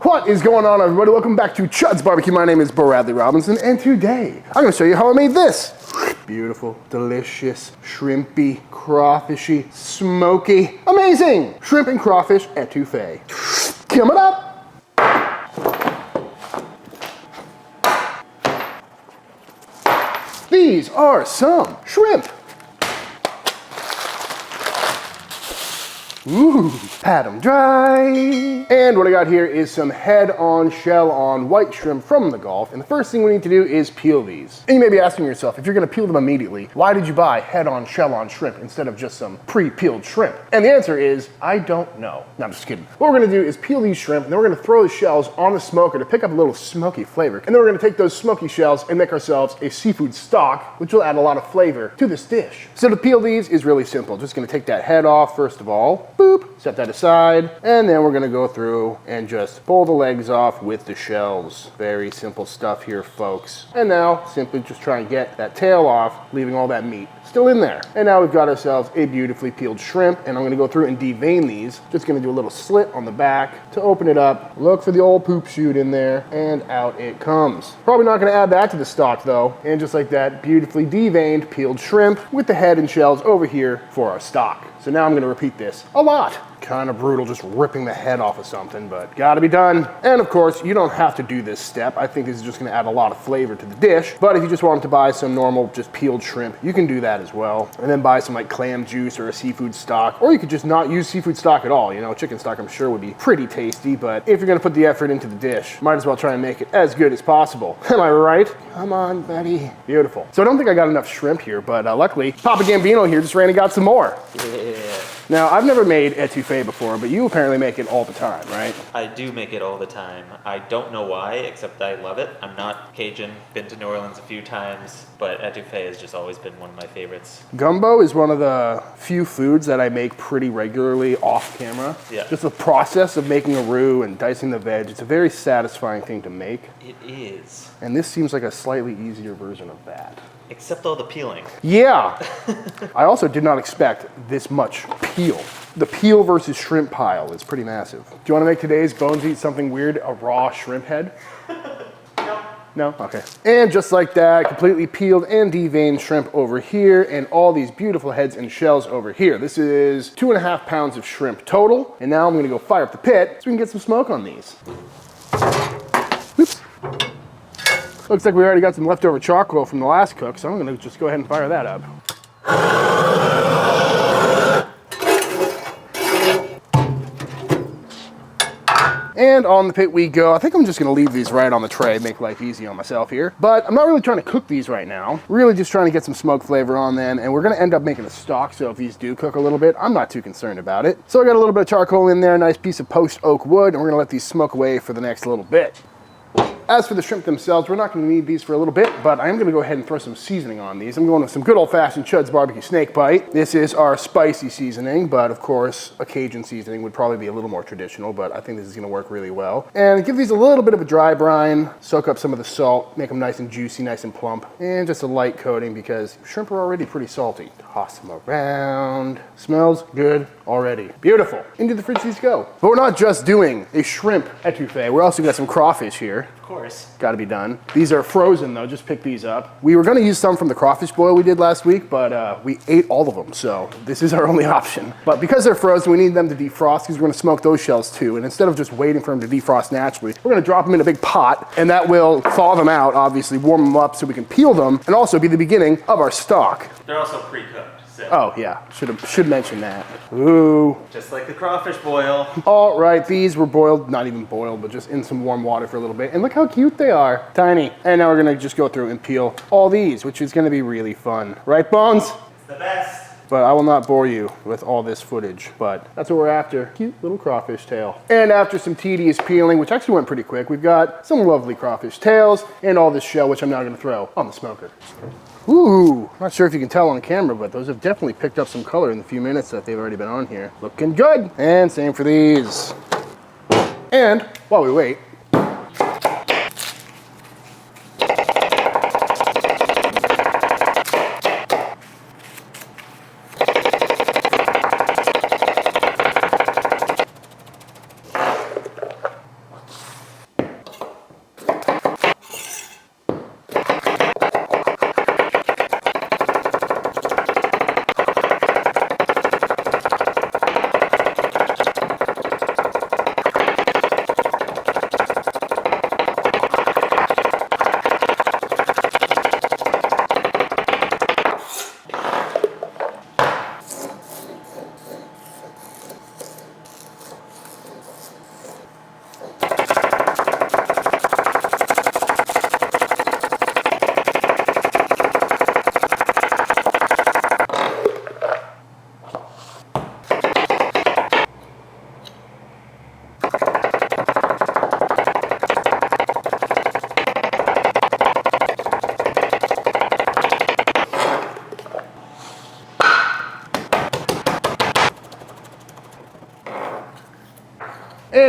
What is going on, everybody? Welcome back to Chuds BBQ. My name is Bradley Robinson, and today I'm going to show you how I made this. Beautiful, delicious, shrimpy, crawfishy, smoky, amazing shrimp and crawfish etouffee. Coming up. These are some shrimp. Ooh, pat them dry. And what I got here is some head-on, shell-on white shrimp from the Gulf. And the first thing we need to do is peel these. And you may be asking yourself, if you're gonna peel them immediately, why did you buy head-on, shell-on shrimp instead of just some pre-peeled shrimp? And the answer is, I don't know. No, I'm just kidding. What we're gonna do is peel these shrimp, and then we're gonna throw the shells on the smoker to pick up a little smoky flavor. And then we're gonna take those smoky shells and make ourselves a seafood stock, which will add a lot of flavor to this dish. So to peel these is really simple. Just gonna take that head off first of all. Boop, set that aside, and then we're gonna go through and just pull the legs off with the shells. Very simple stuff here, folks. And now, simply just try and get that tail off, leaving all that meat still in there. And now we've got ourselves a beautifully peeled shrimp, and I'm gonna go through and devein these. Just gonna do a little slit on the back to open it up, look for the old poop chute in there, and out it comes. Probably not gonna add that to the stock though. And just like that, beautifully deveined, peeled shrimp with the head and shells over here for our stock. So now I'm gonna repeat this a lot. Kind of brutal just ripping the head off of something, but gotta be done. And of course, you don't have to do this step. I think this is just gonna add a lot of flavor to the dish. But if you just wanted to buy some normal, just peeled shrimp, you can do that as well. And then buy some like clam juice or a seafood stock, or you could just not use seafood stock at all. You know, chicken stock I'm sure would be pretty tasty, but if you're gonna put the effort into the dish, might as well try and make it as good as possible. Am I right? Come on, buddy. Beautiful. So I don't think I got enough shrimp here, but luckily, Papa Gambino here just ran and got some more. Yeah. Now, I've never made etouffee before, but you apparently make it all the time, right? I do make it all the time. I don't know why, except I love it. I'm not Cajun, been to New Orleans a few times, but etouffee has just always been one of my favorites. Gumbo is one of the few foods that I make pretty regularly off camera. Yeah. Just the process of making a roux and dicing the veg, it's a very satisfying thing to make. It is. And this seems like a slightly easier version of that. Except all the peeling. Yeah. I also did not expect this much peel. The peel versus shrimp pile is pretty massive. Do you want to make today's Bones Eat something weird, a raw shrimp head? No. No? Okay. And just like that, completely peeled and deveined shrimp over here, and all these beautiful heads and shells over here. This is 2.5 pounds of shrimp total. And now I'm gonna go fire up the pit so we can get some smoke on these. Oops. Looks like we already got some leftover charcoal from the last cook, so I'm gonna just go ahead and fire that up. And on the pit we go. I think I'm just gonna leave these right on the tray, make life easy on myself here. But I'm not really trying to cook these right now. Really just trying to get some smoke flavor on them, and we're gonna end up making a stock, so if these do cook a little bit, I'm not too concerned about it. So I got a little bit of charcoal in there, a nice piece of post oak wood, and we're gonna let these smoke away for the next little bit. As for the shrimp themselves, we're not going to need these for a little bit, but I am going to go ahead and throw some seasoning on these. I'm going with some good old-fashioned Chuds BBQ snake bite. This is our spicy seasoning, but of course, a Cajun seasoning would probably be a little more traditional, but I think this is going to work really well. And give these a little bit of a dry brine, soak up some of the salt, make them nice and juicy, nice and plump, and just a light coating because shrimp are already pretty salty. Toss them around. Smells good already. Beautiful. Into the fridge these go. But we're not just doing a shrimp etouffee. We're also got some crawfish here. Of course. Got to be done. These are frozen though, just pick these up. We were going to use some from the crawfish boil we did last week, but we ate all of them, so this is our only option. But because they're frozen, we need them to defrost because we're going to smoke those shells too. And instead of just waiting for them to defrost naturally, we're going to drop them in a big pot, and that will thaw them out, obviously, warm them up so we can peel them, and also be the beginning of our stock. They're also pre-cooked. Oh yeah, should mention that. Ooh. Just like the crawfish boil. All right, these were boiled, not even boiled, but just in some warm water for a little bit. And look how cute they are, tiny. And now we're gonna just go through and peel all these, which is gonna be really fun. Right, Bones? It's the best. But I will not bore you with all this footage, but that's what we're after. Cute little crawfish tail. And after some tedious peeling, which actually went pretty quick, we've got some lovely crawfish tails and all this shell, which I'm now gonna throw on the smoker. Ooh, not sure if you can tell on camera, but those have definitely picked up some color in the few minutes that they've already been on here. Looking good. And same for these. And while we wait,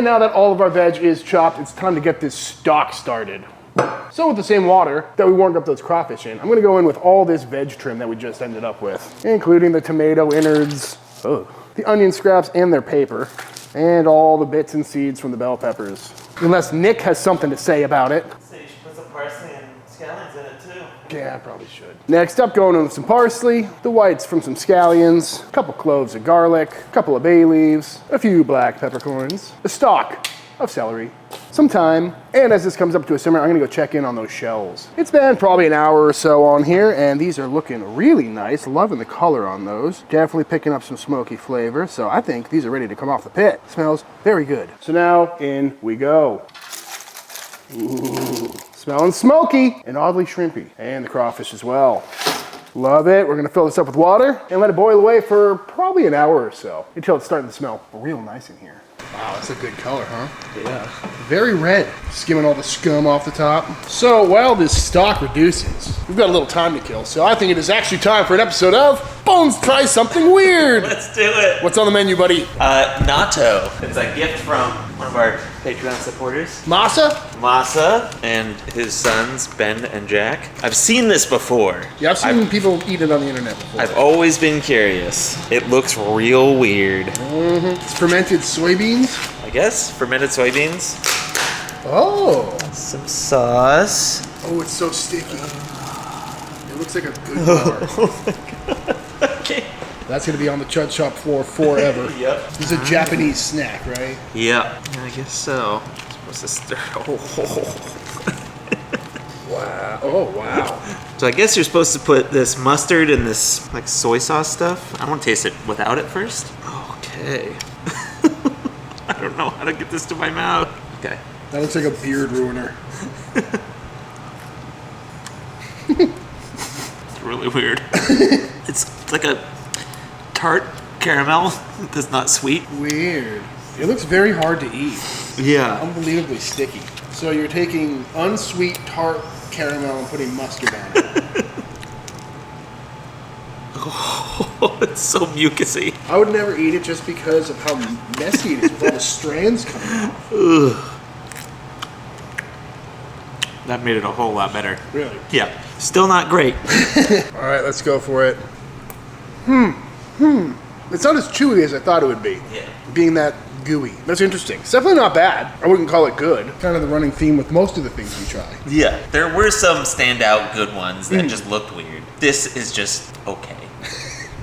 And now that all of our veg is chopped, it's time to get this stock started. So with the same water that we warmed up those crawfish in, I'm gonna go in with all this veg trim that we just ended up with, including the tomato innards, the onion scraps and their paper, and all the bits and seeds from the bell peppers. Unless Nick has something to say about it. So you should put some parsley and scallions in it too. Yeah, I probably should. Next up, going in with some parsley, the whites from some scallions, a couple cloves of garlic, a couple of bay leaves, a few black peppercorns, a stalk of celery, some thyme, and as this comes up to a simmer, I'm gonna go check in on those shells. It's been probably an hour or so on here, and these are looking really nice. Loving the color on those. Definitely picking up some smoky flavor, so I think these are ready to come off the pit. Smells very good. So now, in we go. Ooh, smelling smoky and oddly shrimpy. And the crawfish as well. Love it. We're gonna fill this up with water and let it boil away for probably an hour or so until it's starting to smell real nice in here. Wow, that's a good color, huh? Yeah. Very red, skimming all the scum off the top. So while this stock reduces, we've got a little time to kill, so I think it is actually time for an episode of Bones Try Something Weird. Let's do it. What's on the menu, buddy? Natto. It's a gift from one of our Patreon supporters. Masa and his sons, Ben and Jack. I've seen this before. Yeah, I've seen people eat it on the internet before. I've always been curious. It looks real weird. It's fermented soybeans. I guess fermented soybeans. Oh. Some sauce. Oh, it's so sticky. It looks like a good bar. Oh my god. Okay. That's gonna be on the Chud shop floor forever. Yep. This is a Japanese snack, right? Yep. I guess so. I'm supposed to stir. Wow. Oh, wow. So I guess you're supposed to put this mustard and this like soy sauce stuff. I want to taste it without it first. Okay. I don't know how to get this to my mouth. Okay. That looks like a beard ruiner. It's really weird. It's like a tart caramel that's not sweet. Weird. It looks very hard to eat. Yeah. Unbelievably sticky. So you're taking unsweet tart caramel and putting mustard on it. Oh, it's so mucusy. I would never eat it just because of how messy it is with all the strands coming off. Ugh. That made it a whole lot better. Really? Yeah. Still not great. All right, let's go for it. It's not as chewy as I thought it would be. Yeah. Being that gooey. That's interesting. It's definitely not bad. I wouldn't call it good. Kind of the running theme with most of the things we try. Yeah. There were some standout good ones that just looked weird. This is just okay.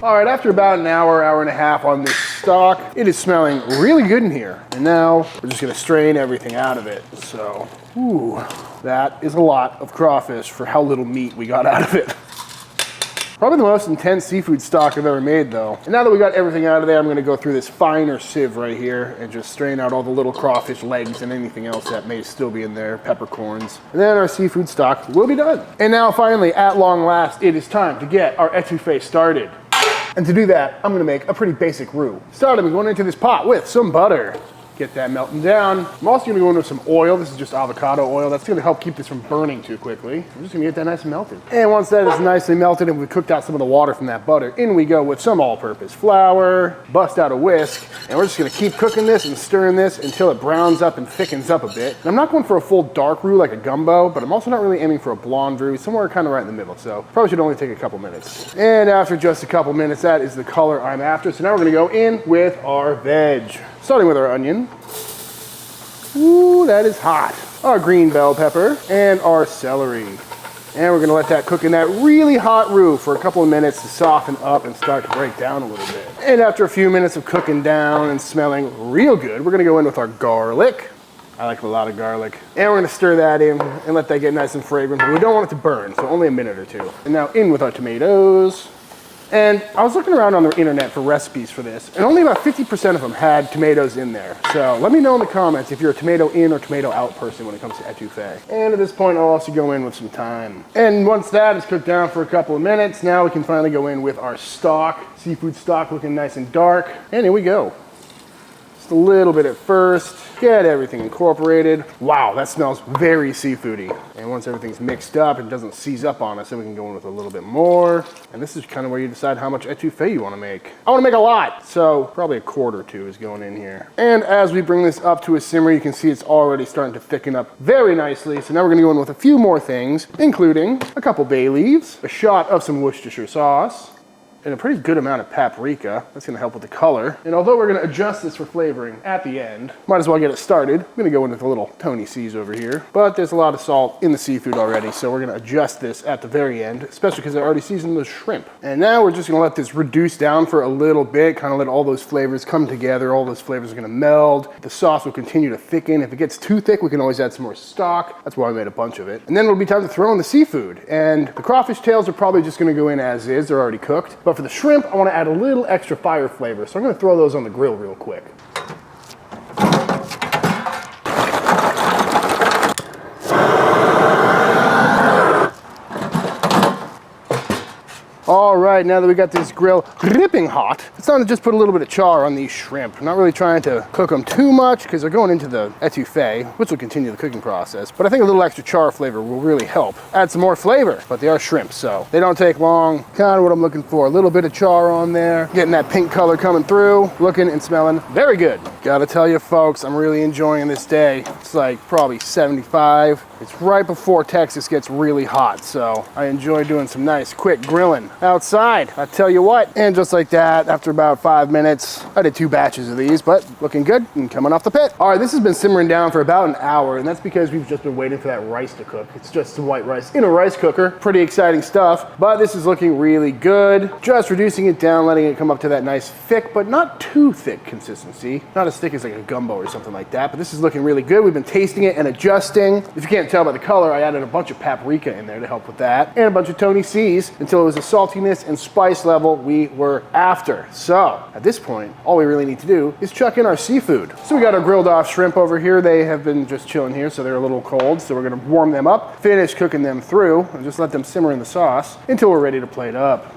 All right, after about an hour, hour and a half on this stock, it is smelling really good in here. And now we're just gonna strain everything out of it. So, ooh, that is a lot of crawfish for how little meat we got out of it. Probably the most intense seafood stock I've ever made though. And now that we got everything out of there, I'm gonna go through this finer sieve right here and just strain out all the little crawfish legs and anything else that may still be in there, peppercorns. And then our seafood stock will be done. And now finally, at long last, it is time to get our etouffee started. And to do that, I'm gonna make a pretty basic roux. Starting with going into this pot with some butter. Get that melting down. I'm also gonna go in with some oil. This is just avocado oil. That's gonna help keep this from burning too quickly. I'm just gonna get that nice and melted. And once that is nicely melted and we've cooked out some of the water from that butter, in we go with some all-purpose flour, bust out a whisk, and we're just gonna keep cooking this and stirring this until it browns up and thickens up a bit. And I'm not going for a full dark roux like a gumbo, but I'm also not really aiming for a blonde roux, somewhere kind of right in the middle. So probably should only take a couple minutes. And after just a couple minutes, that is the color I'm after. So now we're gonna go in with our veg. Starting with our onion. Ooh, that is hot. Our green bell pepper and our celery. And we're gonna let that cook in that really hot roux for a couple of minutes to soften up and start to break down a little bit. And after a few minutes of cooking down and smelling real good, we're gonna go in with our garlic. I like a lot of garlic. And we're gonna stir that in and let that get nice and fragrant, but we don't want it to burn, so only a minute or two. And now in with our tomatoes. And I was looking around on the internet for recipes for this, and only about 50% of them had tomatoes in there. So let me know in the comments if you're a tomato in or tomato out person when it comes to etouffee. And at this point, I'll also go in with some thyme. And once that is cooked down for a couple of minutes, now we can finally go in with our stock. Seafood stock looking nice and dark. And here we go. Just a little bit at first. Get everything incorporated. Wow, that smells very seafoody. And once everything's mixed up and doesn't seize up on us, then we can go in with a little bit more. And this is kind of where you decide how much etouffee you want to make. I want to make a lot, so probably a quart or two is going in here. And as we bring this up to a simmer, you can see it's already starting to thicken up very nicely. So now we're going to go in with a few more things, including a couple bay leaves, a shot of some Worcestershire sauce, and a pretty good amount of paprika. That's gonna help with the color. And although we're gonna adjust this for flavoring at the end, might as well get it started. I'm gonna go in with a little Tony C's over here, but there's a lot of salt in the seafood already, so we're gonna adjust this at the very end, especially because I already seasoned the shrimp. And now we're just gonna let this reduce down for a little bit, kind of let all those flavors come together. All those flavors are gonna meld. The sauce will continue to thicken. If it gets too thick, we can always add some more stock. That's why I made a bunch of it. And then it'll be time to throw in the seafood. And the crawfish tails are probably just gonna go in as is. They're already cooked. But for the shrimp, I want to add a little extra fire flavor, so I'm going to throw those on the grill real quick. All right, now that we got this grill dripping hot, it's time to just put a little bit of char on these shrimp. I'm not really trying to cook them too much because they're going into the etouffee, which will continue the cooking process. But I think a little extra char flavor will really help add some more flavor. But they are shrimp, so they don't take long. Kind of what I'm looking for. A little bit of char on there, getting that pink color coming through, looking and smelling very good. Gotta tell you folks, I'm really enjoying this day. It's like probably 75. It's right before Texas gets really hot, so I enjoy doing some nice quick grilling outside. I tell you what, and just like that, after about 5 minutes, I did 2 batches of these, but looking good and coming off the pit. All right, this has been simmering down for about an hour, and that's because we've just been waiting for that rice to cook. It's just some white rice in a rice cooker. Pretty exciting stuff, but this is looking really good. Just reducing it down, letting it come up to that nice thick, but not too thick consistency. Not as thick as like a gumbo or something like that, but this is looking really good. We've been tasting it and adjusting. If you can't tell by the color, I added a bunch of paprika in there to help with that, and a bunch of Tony C's until it was a saltiness and spice level we were after. So at this point, all we really need to do is chuck in our seafood. So we got our grilled off shrimp over here. They have been just chilling here, so they're a little cold. So we're gonna warm them up, finish cooking them through, and just let them simmer in the sauce until we're ready to plate up.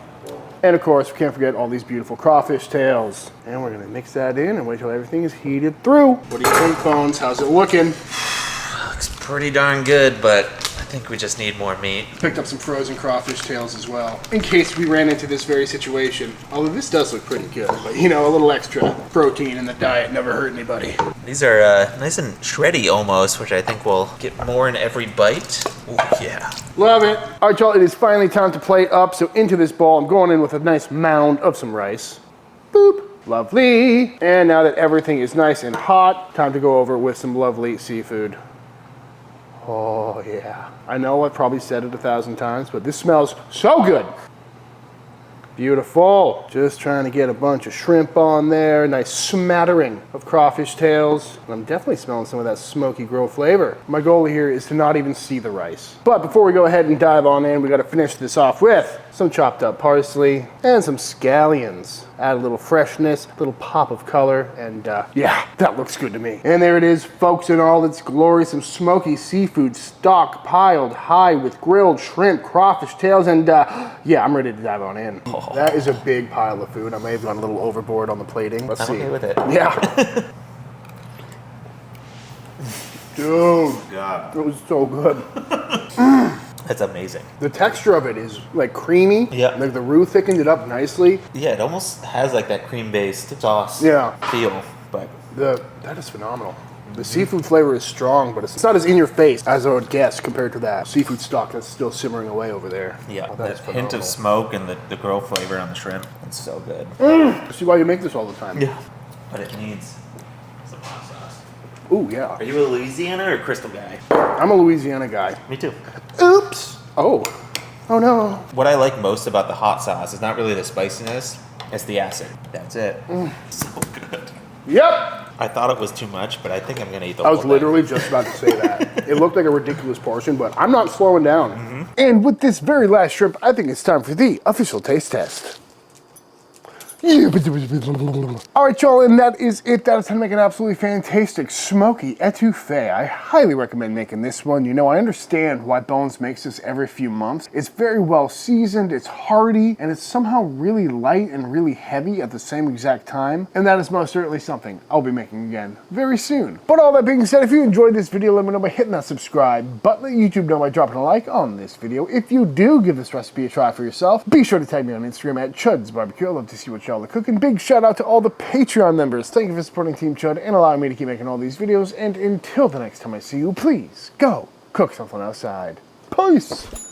And of course, we can't forget all these beautiful crawfish tails. And we're gonna mix that in and wait till everything is heated through. What do you think, Bones? How's it looking? Looks pretty darn good, but I think we just need more meat. Picked up some frozen crawfish tails as well, in case we ran into this very situation. Although this does look pretty good, but you know, a little extra protein in the diet never hurt anybody. These are nice and shreddy almost, which I think will get more in every bite. Ooh, yeah. Love it. All right, y'all, it is finally time to plate up. So into this bowl, I'm going in with a nice mound of some rice. Boop. Lovely. And now that everything is nice and hot, time to go over with some lovely seafood. Oh yeah. I know I probably said it 1,000 times, but this smells so good. Beautiful. Just trying to get a bunch of shrimp on there. Nice smattering of crawfish tails. And I'm definitely smelling some of that smoky grill flavor. My goal here is to not even see the rice. But before we go ahead and dive on in, we got to finish this off with some chopped up parsley and some scallions. Add a little freshness, a little pop of color, and yeah, that looks good to me. And there it is, folks, in all its glory, some smoky seafood stock piled high with grilled shrimp, crawfish tails, and yeah, I'm ready to dive on in. Oh. That is a big pile of food. I may have gone a little overboard on the plating. Let's see. I'm okay with it. Yeah. Dude, God. it was so good. That's amazing. The texture of it is like creamy. Yeah. Like the roux thickened it up nicely. Yeah, it almost has like that cream-based sauce feel, but that is phenomenal. The seafood flavor is strong, but it's not as in your face as I would guess compared to that seafood stock that's still simmering away over there. yeah, Oh, that hint of smoke and the grill flavor on the shrimp. It's so good. See why you make this all the time. Yeah. But it needs some hot sauce. Ooh, yeah. Are you a Louisiana or Crystal guy? I'm a Louisiana guy. Me too. Oops. Oh. Oh no. What I like most about the hot sauce is not really the spiciness, it's the acid. That's it. So good. Yep. I thought it was too much, but I think I'm gonna eat the I whole was thing. literally just about to say that. It looked like a ridiculous portion, but I'm not slowing down. And with this very last shrimp, I think it's time for the official taste test. All right, y'all, and that is it. That is how to make an absolutely fantastic smoky etouffee. I highly recommend making this one. You know, I understand why Bones makes this every few months. It's very well seasoned, it's hearty, and it's somehow really light and really heavy at the same exact time. And that is most certainly something I'll be making again very soon. But all that being said, if you enjoyed this video, let me know by hitting that subscribe button. Let YouTube know by dropping a like on this video. If you do give this recipe a try for yourself, be sure to tag me on Instagram at Chuds BBQ. I'd love to see what y'all are cooking. Big shout out to all the Patreon members. Thank you for supporting Team Chud and allowing me to keep making all these videos. And until the next time I see you, please go cook something outside. Peace!